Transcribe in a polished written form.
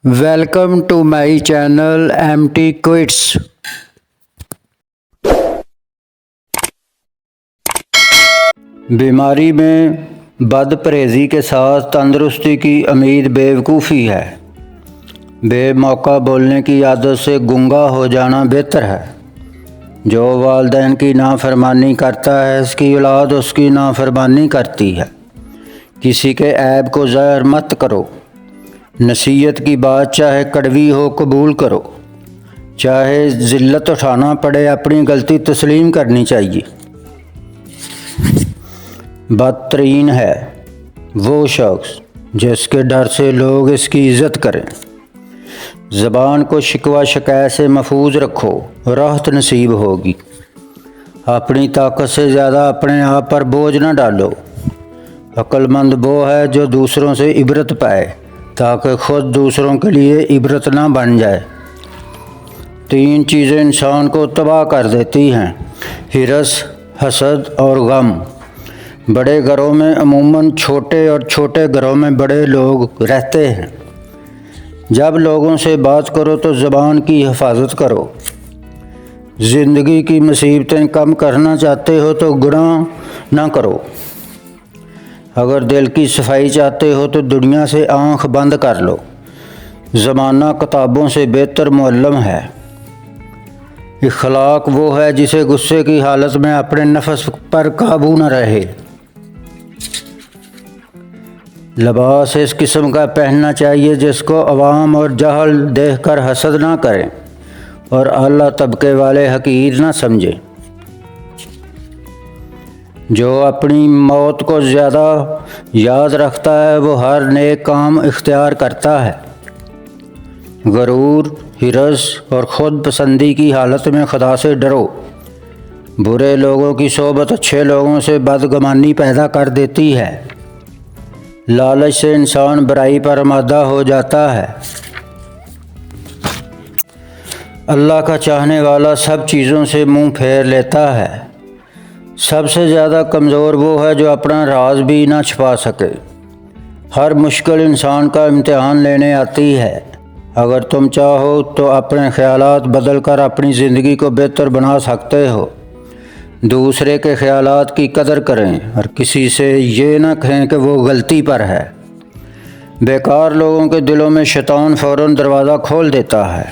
Welcome to my channel MT Quits. बीमारी में बद परहेज़ी के साथ तंदुरुस्ती की उम्मीद बेवकूफ़ी है। बेमौका बोलने की आदत से गूंगा हो जाना बेहतर है। जो वालिदैन की नाफरमानी करता है उसकी औलाद उसकी नाफरमानी करती है। किसी के ऐब को ज़ाहिर मत करो। नसीहत की बात चाहे कड़वी हो कबूल करो। चाहे ज़िल्लत उठाना पड़े अपनी गलती तस्लीम करनी चाहिए। बदतरीन है वो शख्स जिसके डर से लोग इसकी इज़्ज़त करें। ज़बान को शिकवा शिकायत से महफूज रखो, राहत नसीब होगी। अपनी ताकत से ज़्यादा अपने आप पर बोझ न डालो। अक्लमंद वो है जो दूसरों से इबरत पाए ताकि ख़ुद दूसरों के लिए इबरत ना बन जाए। 3 चीज़ें इंसान को तबाह कर देती हैं: हिरस, हसद और गम। बड़े घरों में अमूमन छोटे और छोटे घरों में बड़े लोग रहते हैं। जब लोगों से बात करो तो ज़बान की हिफाजत करो। ज़िंदगी की मुसीबतें कम करना चाहते हो तो गुनाह ना करो। अगर दिल की सफाई चाहते हो तो दुनिया से आँख बंद कर लो। ज़माना किताबों से बेहतर मुअल्लिम है। इखलाक वो है जिसे गुस्से की हालत में अपने नफ्स पर काबू न रहे। लिबास इस किस्म का पहनना चाहिए जिसको अवाम और जहल देखकर हसद ना करें और आला तबके वाले हकीर ना समझें। जो अपनी मौत को ज़्यादा याद रखता है वो हर नेक काम इख्तियार करता है। गरूर, हिरस और ख़ुद पसंदी की हालत में खुदा से डरो। बुरे लोगों की सोबत अच्छे लोगों से बदगुमानी पैदा कर देती है। लालच से इंसान बुराई पर आमादा हो जाता है। अल्लाह का चाहने वाला सब चीज़ों से मुंह फेर लेता है। सबसे ज़्यादा कमज़ोर वो है जो अपना राज भी ना छुपा सके। हर मुश्किल इंसान का इम्तिहान लेने आती है। अगर तुम चाहो तो अपने ख़यालात बदल कर अपनी ज़िंदगी को बेहतर बना सकते हो। दूसरे के ख़यालात की कदर करें और किसी से ये ना कहें कि वो गलती पर है। बेकार लोगों के दिलों में शैतान फ़ौरन दरवाज़ा खोल देता है।